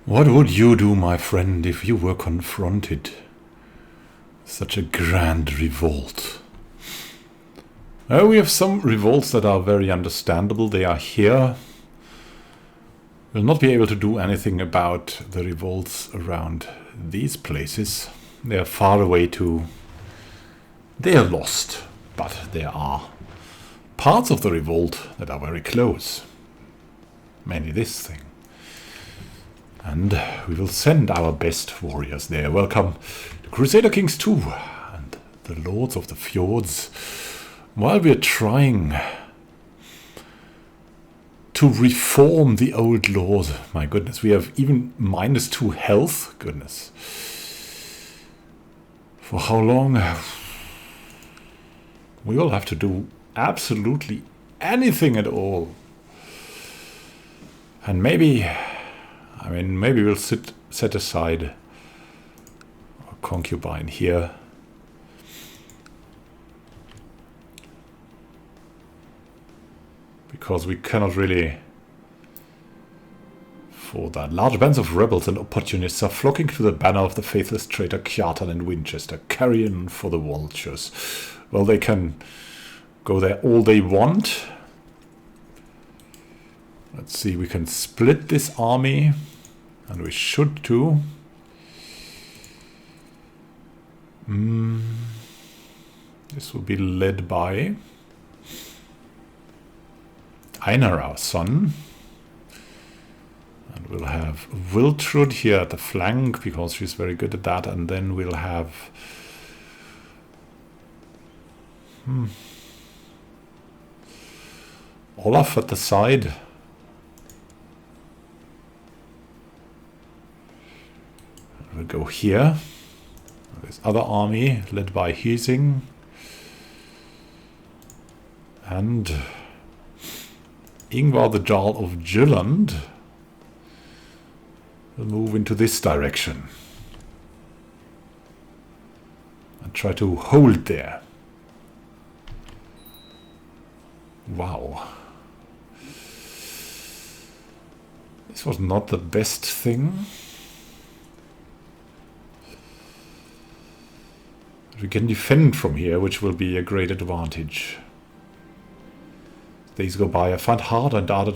What would you do, my friend, if you were confronted with such a grand revolt? We have some revolts that are very understandable. They are here. We'll not be able to do anything about the revolts around these places. They are far away too. They are lost, but there are parts of the revolt that are very close. Mainly this thing. And we will send our best warriors there. Welcome to Crusader Kings 2 and the Lords of the Fjords. While we are trying to reform the old laws. My goodness, we have even -2 health. Goodness. For how long? We will have to do absolutely anything at all. And maybe we'll set aside a concubine here. Because we cannot really afford that. Large bands of rebels and opportunists are flocking to the banner of the faithless traitor Kjartan and Winchester, carrion for the vultures. Well, they can go there all they want. Let's see, we can split this army. And we should too. This will be led by Einar, our son. And we'll have Wiltrud here at the flank, because she's very good at that. And then we'll have... Olaf at the side. We'll go here. This other army led by Hising. And Ingvar the Jarl of Jylland will move into this direction. And try to hold there. Wow. This was not the best thing. We can defend from here, which will be a great advantage. Days go by. I find harder and harder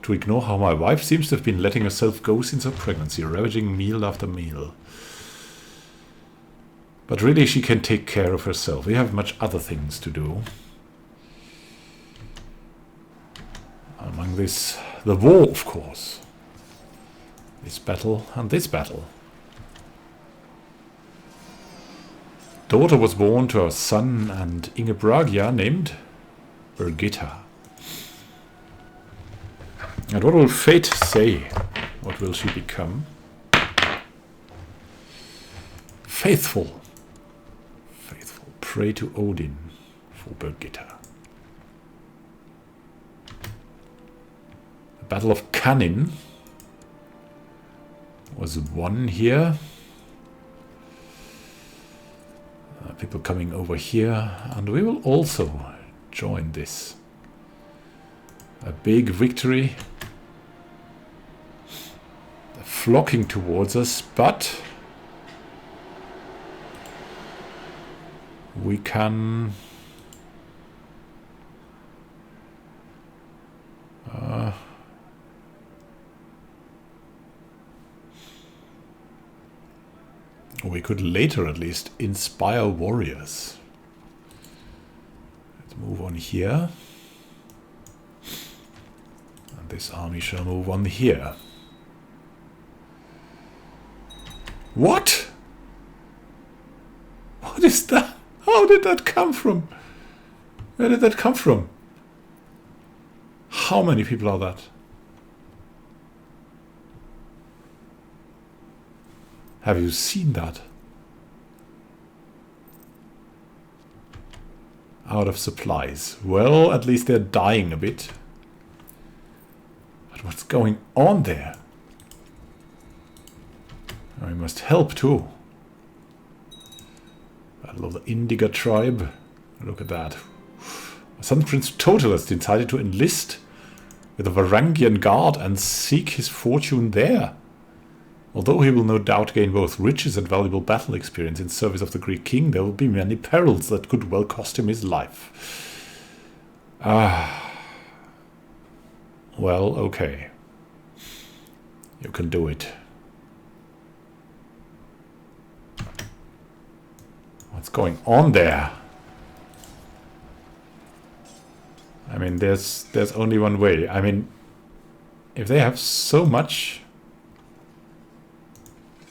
to ignore how my wife seems to have been letting herself go since her pregnancy, ravaging meal after meal. But really, she can take care of herself. We have much other things to do. Among this, the war, of course. This battle and this battle. Daughter was born to her son and Ingebragia named Birgitta. And what will fate say? What will she become? Faithful. Faithful. Pray to Odin for Birgitta. The Battle of Cannin was won here. People coming over here, and we will also join this. A big victory. They're flocking towards us, but we can we could later at least inspire warriors. Let's move on here. And this army shall move on here. What? What is that? How did that come from? Where did that come from? How many people are that? Have you seen that? Out of supplies. Well, at least they're dying a bit. But what's going on there? We must help too. Battle of the Indiga tribe. Look at that. Sun Prince Total has decided to enlist with the Varangian Guard and seek his fortune there. Although he will no doubt gain both riches and valuable battle experience in service of the Greek king, there will be many perils that could well cost him his life. Well, okay. You can do it. What's going on there? I mean, there's only one way. I mean, if they have so much,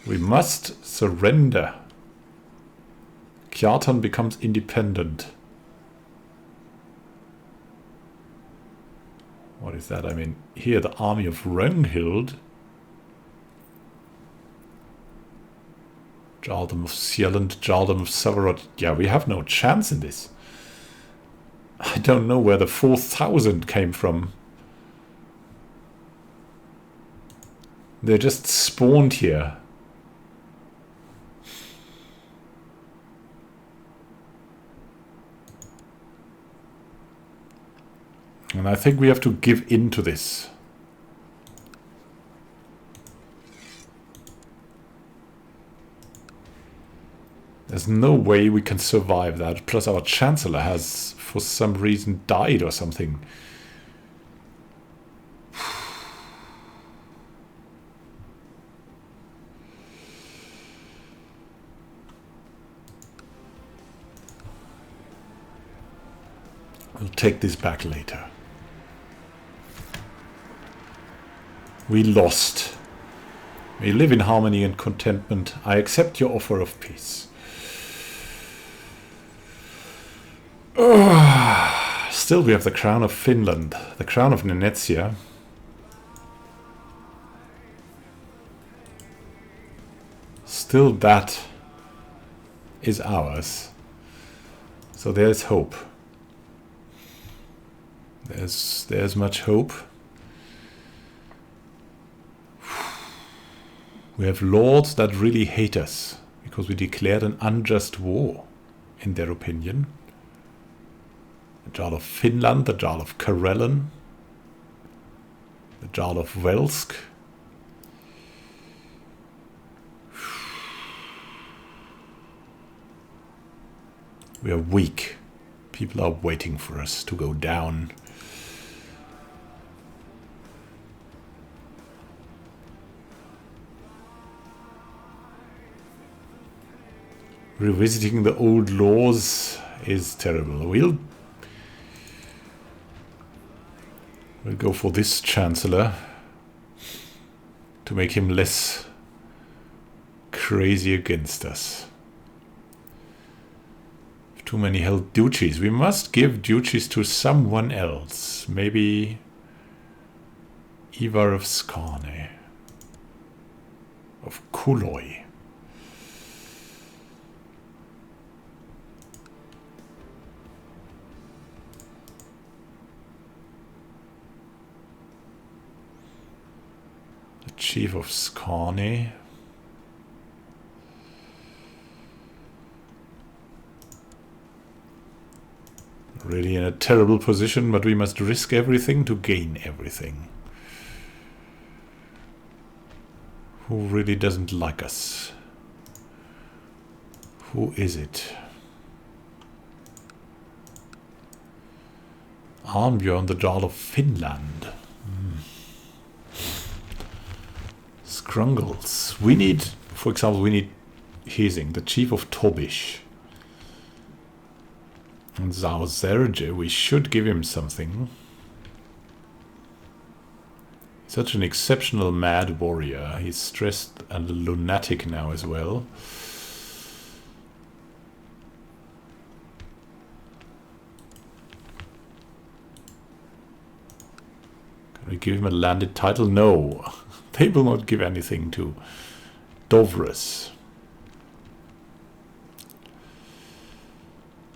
we must surrender. Kjartan becomes independent. What is that? I mean, here the army of Ragnhild. Jarldom of Sealand, Jarldom of Severod. Yeah, we have no chance in this. I don't know where the 4,000 came from. They're just spawned here. And I think we have to give in to this. There's no way we can survive that. Plus our Chancellor has, for some reason, died or something. We'll take this back later. We lost. We live in harmony and contentment. I accept your offer of peace. Still, we have the crown of Finland, the crown of Venetia. Still, that is ours. So there's hope. There's much hope. We have lords that really hate us because we declared an unjust war, in their opinion. The Jarl of Finland, the Jarl of Karelen, the Jarl of Velsk. We are weak. People are waiting for us to go down. Revisiting the old laws is terrible. We'll go for this Chancellor to make him less crazy against us. Too many held duchies. We must give duchies to someone else. Maybe Ivar of Skane. Of Kuloi. Chief of Skane. Really in a terrible position, but we must risk everything to gain everything. Who really doesn't like us? Who is it? Arnbjörn, the Jarl of Finland. Scrungles. We need, for example, we need Hesing, the Chief of Tobish. And Zao Zerge, we should give him something. He's such an exceptional mad warrior. He's stressed and lunatic now as well. Can we give him a landed title? No. They will not give anything to Dovres.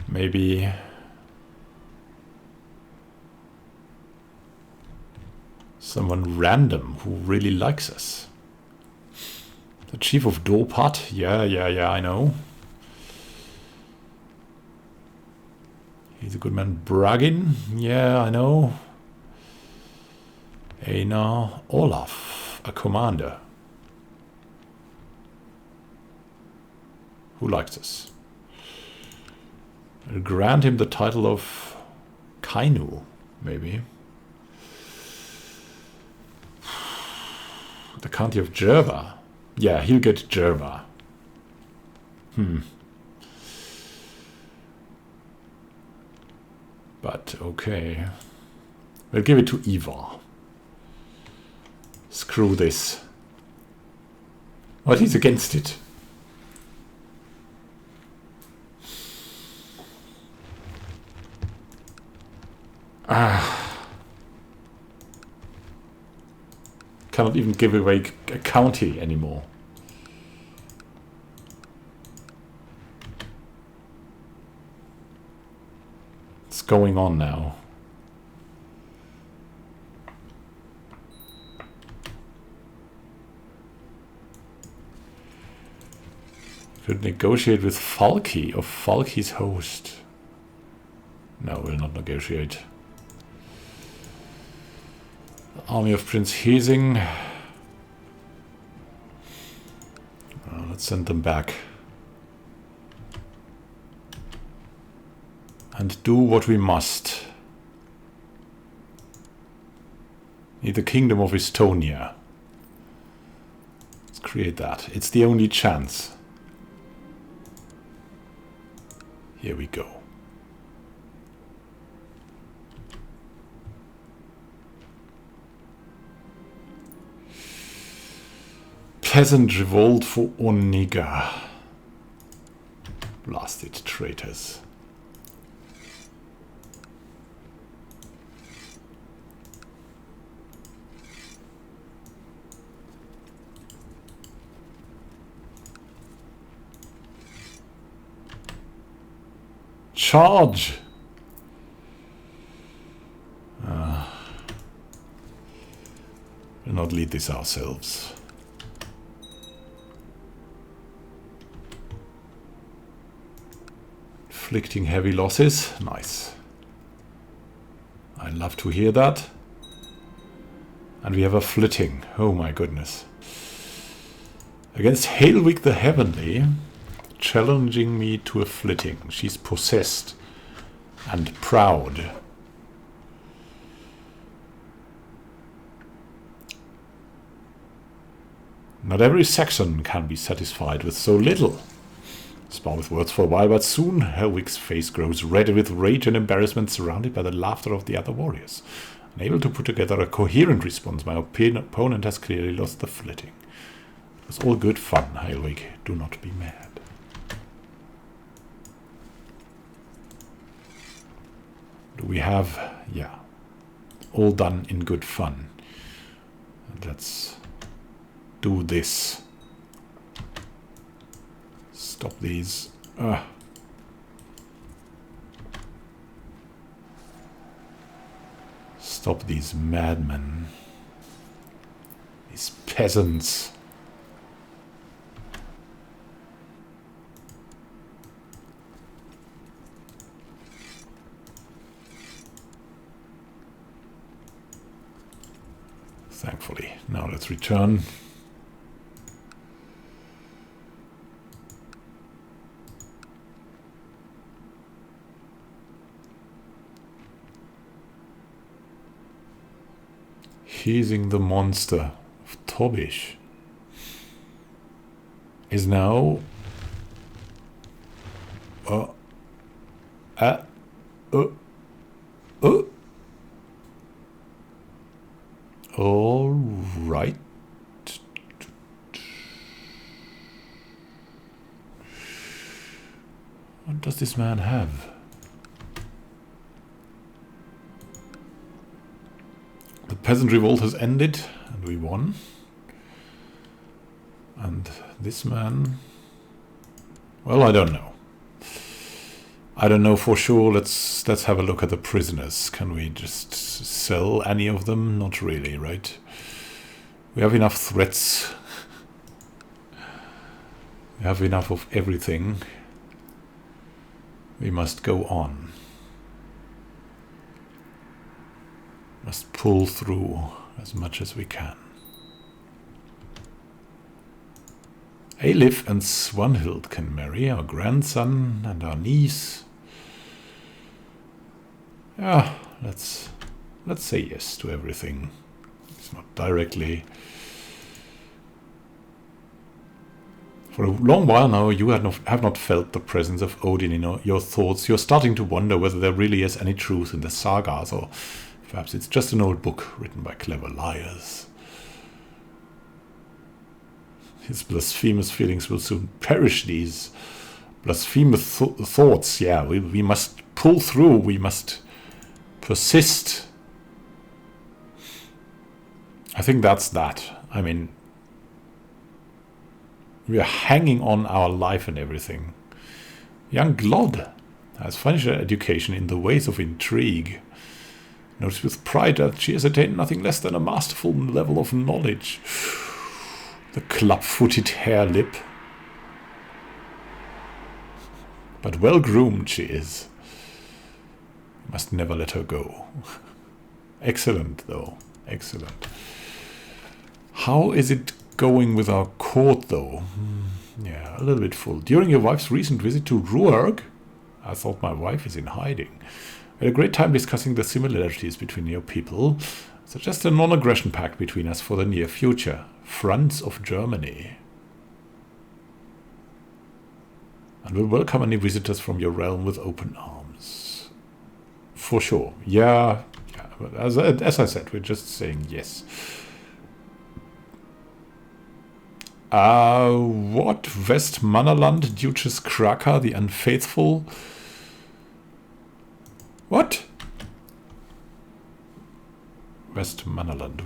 Maybe someone random who really likes us. The Chief of Dorpat? Yeah, I know. He's a good man. Bragin? Yeah, I know. Einar Olaf, a commander. Who likes this? I'll grant him the title of Kainu, maybe. The county of Jerva. Yeah, he'll get Jerva. But okay. We'll give it to Eva. Screw this. But he's against it. Cannot even give away a county anymore. What's going on now? Could negotiate with Falki of Falki's host. No, we'll not negotiate. The army of Prince Hesing. Let's send them back. And do what we must. Need the Kingdom of Estonia. Let's create that. It's the only chance. Here we go. Peasant revolt for Oniga. Blasted traitors. Charge! We'll not lead this ourselves. Inflicting heavy losses. Nice. I love to hear that. And we have a flitting. Oh my goodness. Against Hailwig the Heavenly. Challenging me to a flitting. She's possessed and proud. Not every Saxon can be satisfied with so little. Spar with words for a while, but soon Helwig's face grows red with rage and embarrassment, surrounded by the laughter of the other warriors. Unable to put together a coherent response, my opponent has clearly lost the flitting. It was all good fun, Helwig. Do not be mad. Do we have... yeah. All done in good fun. And let's do this. Stop these. Stop these madmen. These peasants. Thankfully. Now let's return. Hesing the monster of Tobish is now all right. What does this man have? The peasant revolt has ended and we won. And this man, well, I don't know. I don't know for sure. Let's have a look at the prisoners. Can we just sell any of them? Not really, right? We have enough threats. We have enough of everything. We must go on. Must pull through as much as we can. Alif and Swanhild can marry, our grandson and our niece. Yeah, let's say yes to everything. It's not directly. For a long while now, you have not felt the presence of Odin in your thoughts. You're starting to wonder whether there really is any truth in the sagas, or perhaps it's just an old book written by clever liars. His blasphemous feelings will soon perish. These blasphemous thoughts. Yeah, we must pull through. We must persist. I think that's that. I mean, we are hanging on our life and everything. Young Glod has finished her education in the ways of intrigue. Notes with pride that she has attained nothing less than a masterful level of knowledge. The club-footed hare lip. But well-groomed she is. You must never let her go. Excellent, though. Excellent. How is it going with our court, though? Yeah, a little bit full. During your wife's recent visit to Ruarg, I thought my wife is in hiding. We had a great time discussing the similarities between your people. Suggest a non-aggression pact between us for the near future. Franz of Germany. And will welcome any visitors from your realm with open arms. For sure. Yeah. But as I said, we're just saying yes. What? Westmannerland, Duchess Kraka, the unfaithful? What? Westmannerland.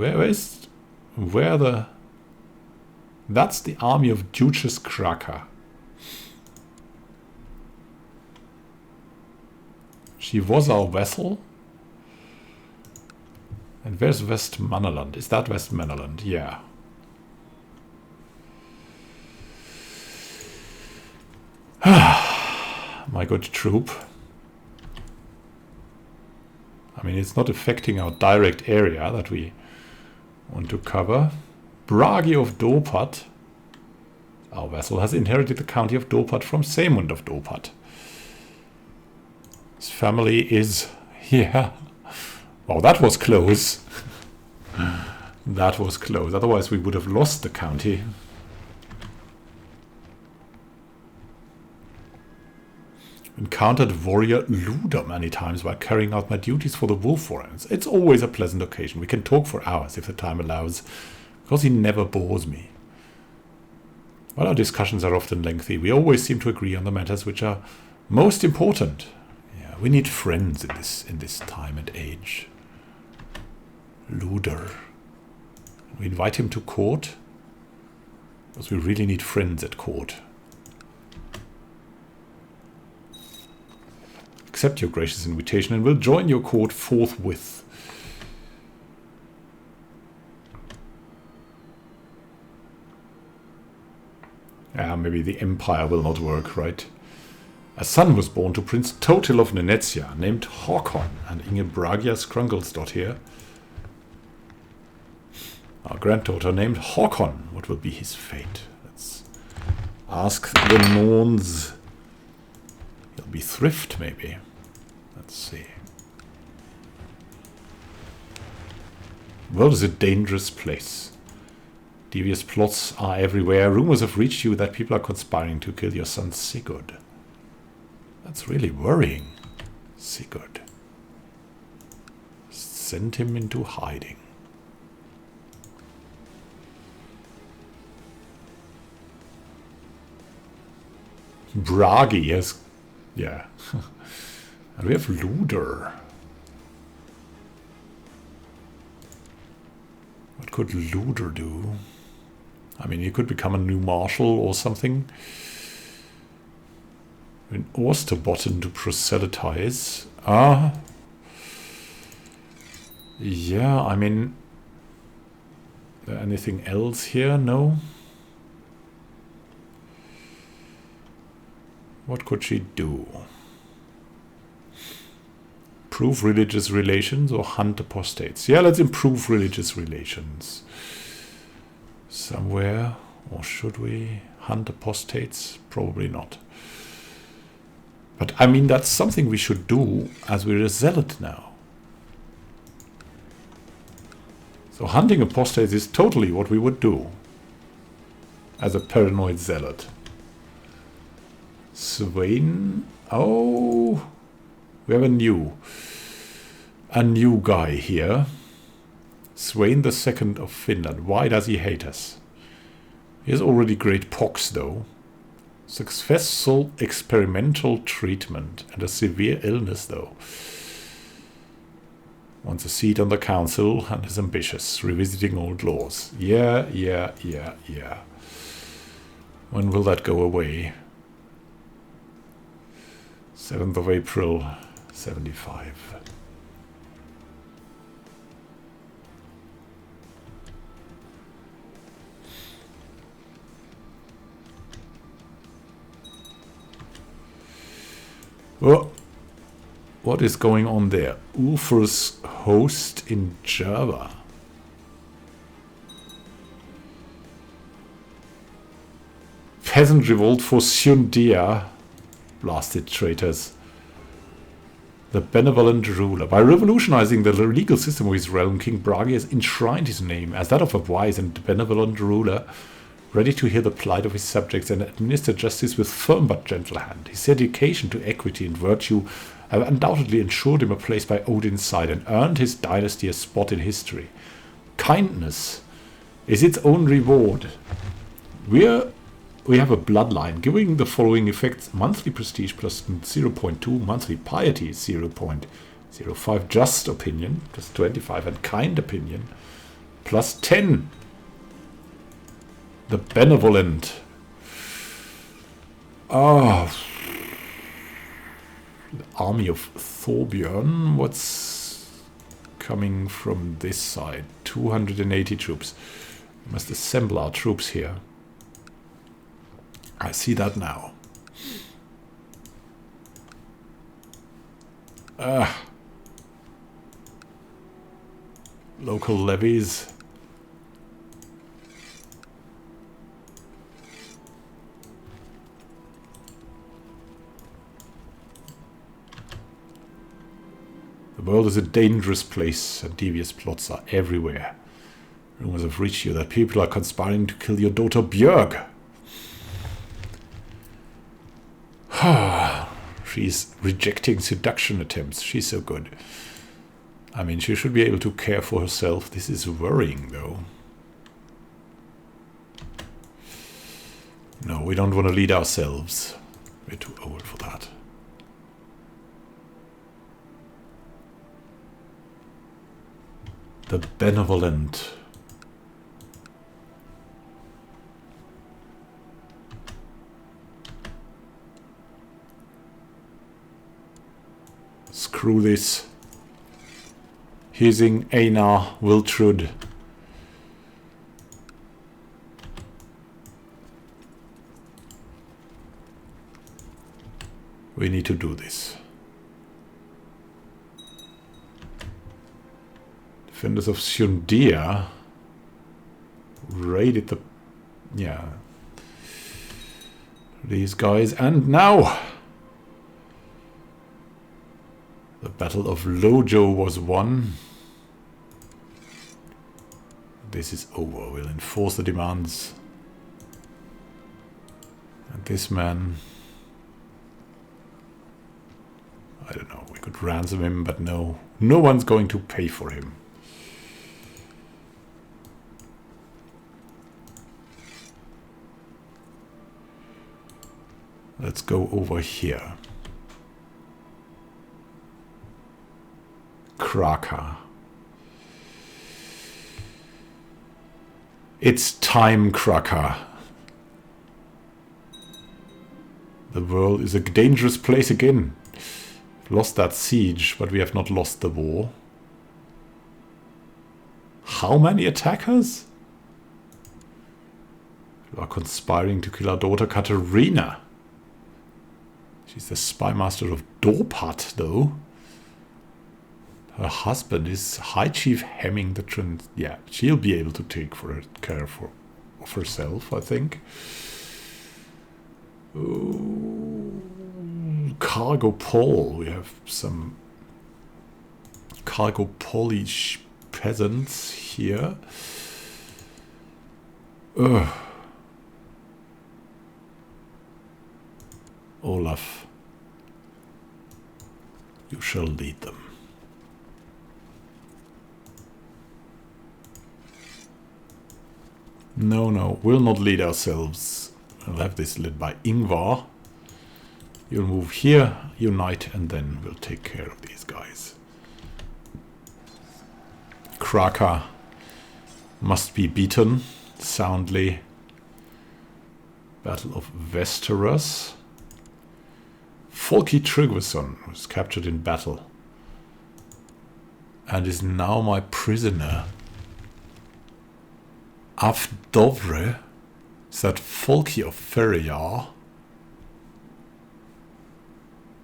Where the... That's the army of Duchess Kraka. She was our vassal. And where's Westmannerland? Is that Westmannerland? Yeah. My good troop. I mean, it's not affecting our direct area that we want to cover. Bragi of Dorpat. Our vassal has inherited the county of Dorpat from Saemund of Dorpat. His family is here. Oh, that was close. That was close. Otherwise, we would have lost the county. Encountered warrior Luder many times while carrying out my duties for the Wolf Warrens. It's always a pleasant occasion. We can talk for hours if the time allows, because he never bores me. While our discussions are often lengthy, we always seem to agree on the matters which are most important. Yeah, we need friends in this time and age. Luder. We invite him to court, because we really need friends at court. Accept your gracious invitation and will join your court forthwith. Maybe the empire will not work, right? A son was born to Prince Totil of Nenetia, named Håkon, and Ingebragia Skrungelsdottir. Our granddaughter named Håkon. What will be his fate? Let's ask the Norns. He'll be Thrift, maybe. Let's see. World is a dangerous place. Devious plots are everywhere. Rumors have reached you that people are conspiring to kill your son Sigurd. That's really worrying. Sigurd. Send him into hiding. Bragi has... Yeah. And we have Luder. What could Luder do? I mean, he could become a new marshal or something. In Osterbotten to proselytize. Yeah, I mean... Anything else here? No? What could she do? Improve religious relations or hunt apostates? Yeah, let's improve religious relations. Somewhere. Or should we hunt apostates? Probably not. But I mean, that's something we should do as we're a zealot now. So hunting apostates is totally what we would do as a paranoid zealot. Swain. Oh, we have a new guy here. Swain II of Finland. Why does he hate us? He has already great pox, though. Successful experimental treatment and a severe illness, though. Wants a seat on the council and is ambitious, revisiting old laws. Yeah. When will that go away? 7th of April, 75. Oh, what is going on there? Ulfur's host in Java. Peasant revolt for Sundia. Blasted traitors. The benevolent ruler. By revolutionizing the legal system of his realm, King Bragi has enshrined his name as that of a wise and benevolent ruler, ready to hear the plight of his subjects and administer justice with firm but gentle hand. His dedication to equity and virtue have undoubtedly ensured him a place by Odin's side and earned his dynasty a spot in history. Kindness is its own reward. We have a bloodline giving the following effects: monthly prestige plus 0.2, monthly piety 0.05, just opinion plus 25, and kind opinion plus 10. The benevolent. The army of Thorbjörn. What's coming from this side? 280 troops. We must assemble our troops here. I see that now. Local levies. The world is a dangerous place and devious plots are everywhere. Rumors have reached you that people are conspiring to kill your daughter Björg. She's rejecting seduction attempts. She's so good. I mean, she should be able to care for herself. This is worrying, though. No, we don't want to lead ourselves. We're too old for that. The benevolent. Screw this. Hising, Einar, Wiltrud. We need to do this. Defenders of Sundia raided the... yeah. These guys. And now... the Battle of Lojo was won. This is over. We'll enforce the demands. And this man... I don't know. We could ransom him, but no. No one's going to pay for him. Let's go over here. Kraka. It's time, Kraka. The world is a dangerous place again. We've lost that siege, but we have not lost the war. How many attackers? You are conspiring to kill our daughter Katerina. She's the spy master of Dorpat, though. Her husband is High Chief Hemming the Trent. Yeah, she'll be able to take care of of herself, I think. Ooh, cargo pole. We have some cargo Polish peasants here. Ugh. Olaf, you shall lead them. No, no, we'll not lead ourselves. We'll have this led by Ingvar. You'll move here, unite, and then we'll take care of these guys. Kraka must be beaten soundly. Battle of Westeros. Folki Tryggvason was captured in battle and is now my prisoner. Avdovre, is that Folki of Ferriar?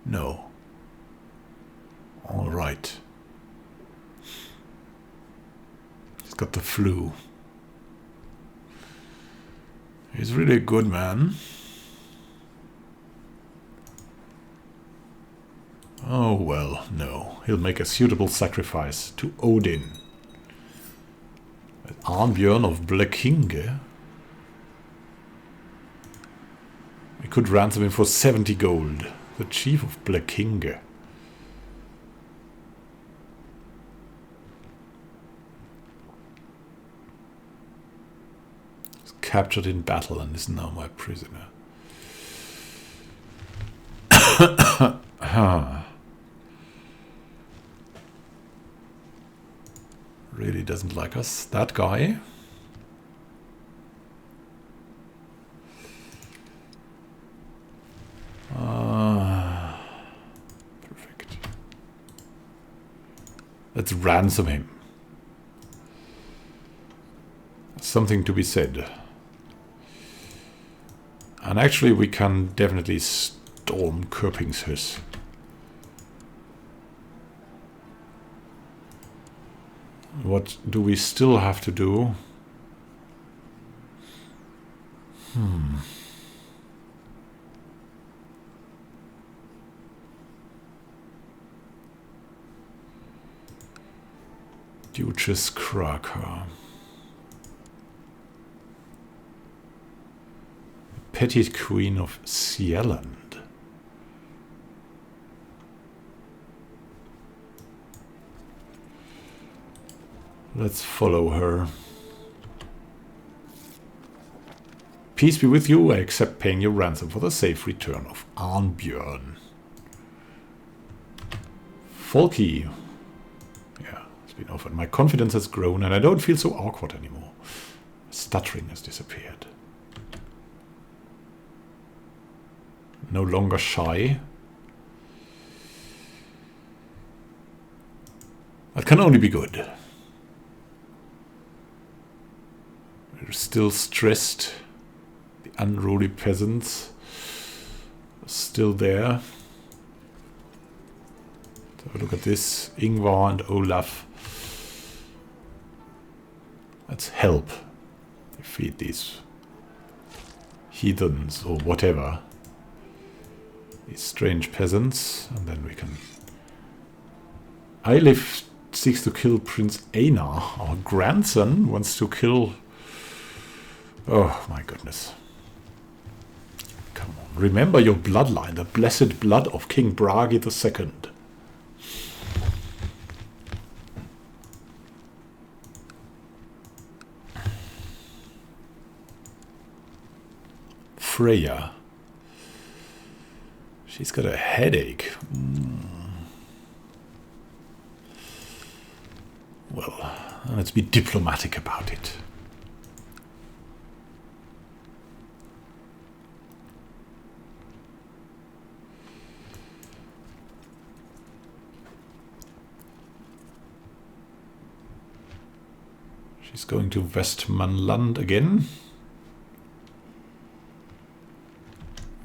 No. All right. He's got the flu. He's really a good man. Oh well, no. He'll make a suitable sacrifice to Odin. Arnbjörn of Blekinge. We could ransom him for 70 gold. The chief of Blekinge. He's captured in battle and is now my prisoner. Really doesn't like us, that guy. Perfect. Let's ransom him. Something to be said. And actually we can definitely storm Köpingshus. What do we still have to do? Duchess Kraka. Petty Queen of Sieland. Let's follow her. Peace be with you. I accept paying your ransom for the safe return of Arnbjörn. Folki. Yeah, it's been offered. My confidence has grown and I don't feel so awkward anymore. Stuttering has disappeared. No longer shy. That can only be good. We're still stressed. The unruly peasants are still there. So look at this. Ingvar and Olaf. Let's help defeat these heathens or whatever. These strange peasants. And then we can... Eilif seeks to kill Prince Einar. Our grandson wants to kill... Oh my goodness. Come on. Remember your bloodline, the blessed blood of King Bragi II. Freya. She's got a headache. Well, let's be diplomatic about it. She's going to Westmanland again.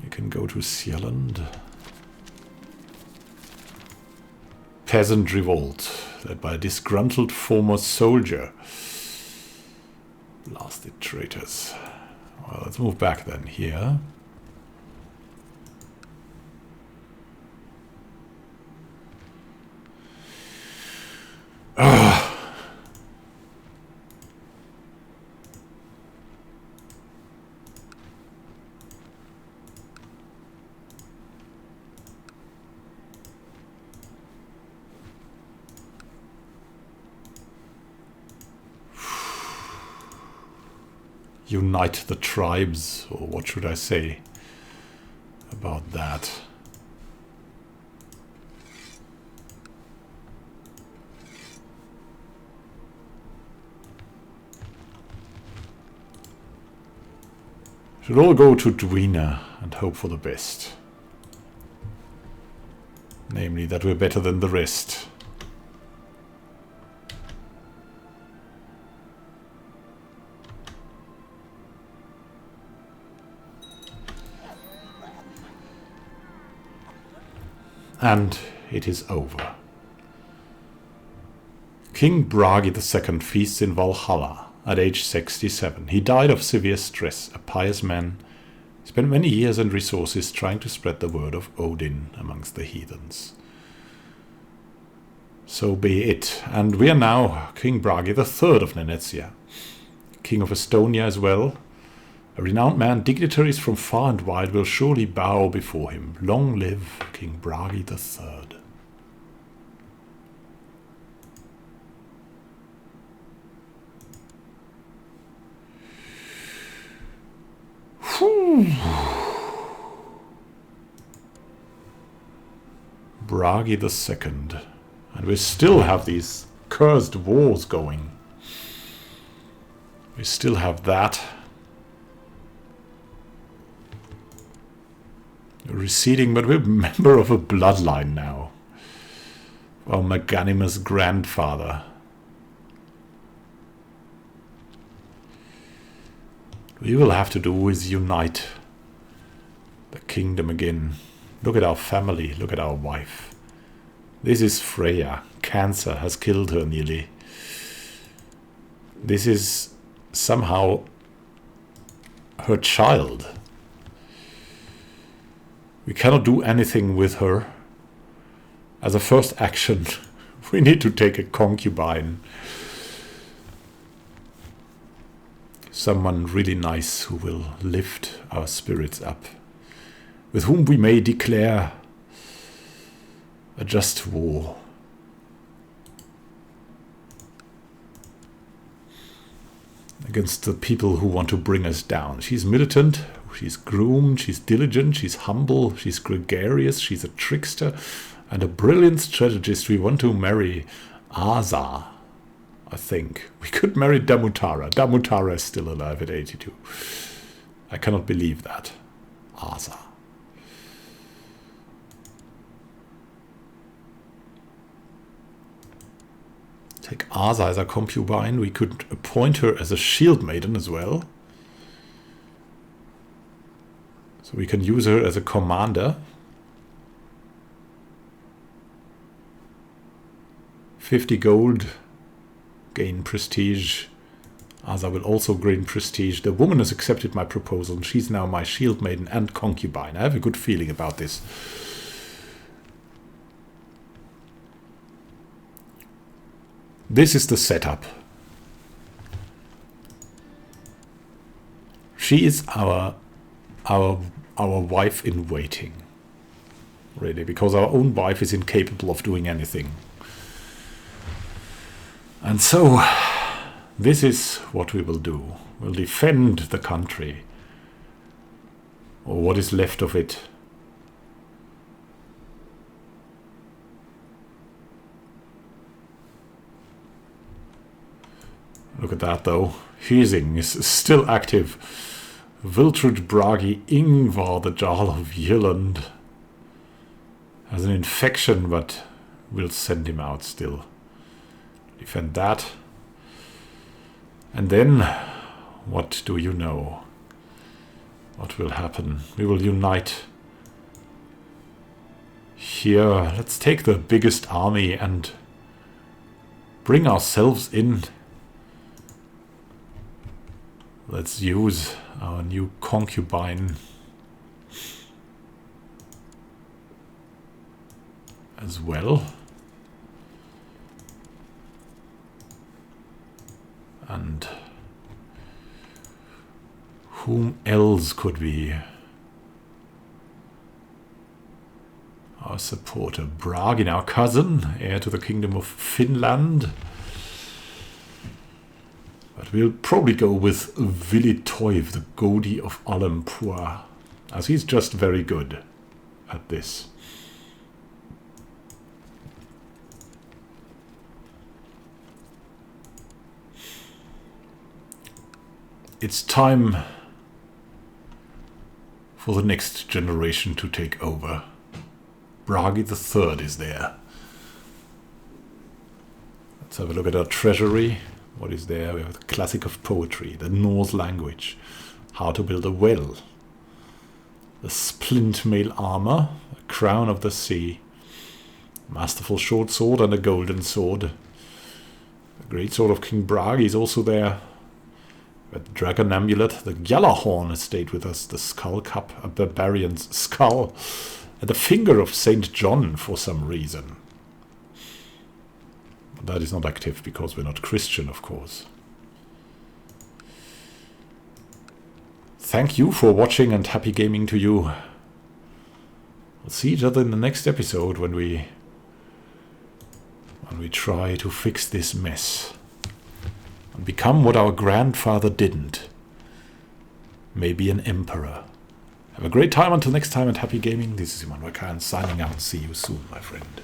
We can go to Sieland. Peasant revolt, led by a disgruntled former soldier. Blasted traitors. Well, let's move back then here. Unite the tribes, or what should I say about that? Should all go to Duina and hope for the best. Namely, that we're better than the rest. And it is over. King Bragi II feasts in Valhalla at age 67. He died of severe stress, a pious man. He spent many years and resources trying to spread the word of Odin amongst the heathens. So be it. And we are now King Bragi III of Nenetsia, King of Estonia as well. A renowned man, dignitaries from far and wide will surely bow before him. Long live King Bragi III. Bragi II. And we still have these cursed wars going. We still have that. Receding, but we're a member of a bloodline now. Our magnanimous grandfather. What we will have to do is unite the kingdom again. Look at our family, look at our wife. This is Freya. Cancer has killed her nearly. This is somehow her child. We cannot do anything with her. As a first action, we need to take a concubine. Someone really nice who will lift our spirits up. With whom we may declare a just war. Against the people who want to bring us down. She's militant. She's groomed, she's diligent, she's humble, she's gregarious, she's a trickster, and a brilliant strategist. We want to marry Asa, I think. We could marry Damutara. Damutara is still alive at 82. I cannot believe that. Asa. Take Asa as a concubine. We could appoint her as a shield maiden as well. So we can use her as a commander. 50 gold. Gain prestige. Asa will also gain prestige. The woman has accepted my proposal and she's now my shield maiden and concubine. I have a good feeling about this. This is the setup. She is our wife in waiting, really, because our own wife is incapable of doing anything. And so, this is what we will do. We'll defend the country, or what is left of it. Look at that, though. Hising is still active. Wiltrud Bragi Ingvar, the Jarl of Jylland, has an infection, but we'll send him out still. Defend that. And then, what do you know? What will happen? We will unite here. Let's take the biggest army and bring ourselves in. Let's use our new concubine as well. And whom else could we? Our supporter Bragin, our cousin, heir to the kingdom of Finland. But we'll probably go with Vilitoiv, the Godi of Alempoir, as he's just very good at this. It's time for the next generation to take over. Bragi the Third is there. Let's have a look at our treasury. What is there? We have the classic of poetry, the Norse language, how to build a well, the splint mail armor, a crown of the sea, masterful short sword and a golden sword. The great sword of King Bragi is also there. The dragon amulet, the Gjallarhorn stayed with us, the skull cup, a barbarian's skull, and the finger of Saint John for some reason. That is not active because we're not Christian, of course. Thank you for watching and happy gaming to you. We'll see each other in the next episode when we try to fix this mess and become what our grandfather didn't. Maybe an emperor. Have a great time until next time and happy gaming. This is Immanuel signing out. See you soon, my friend.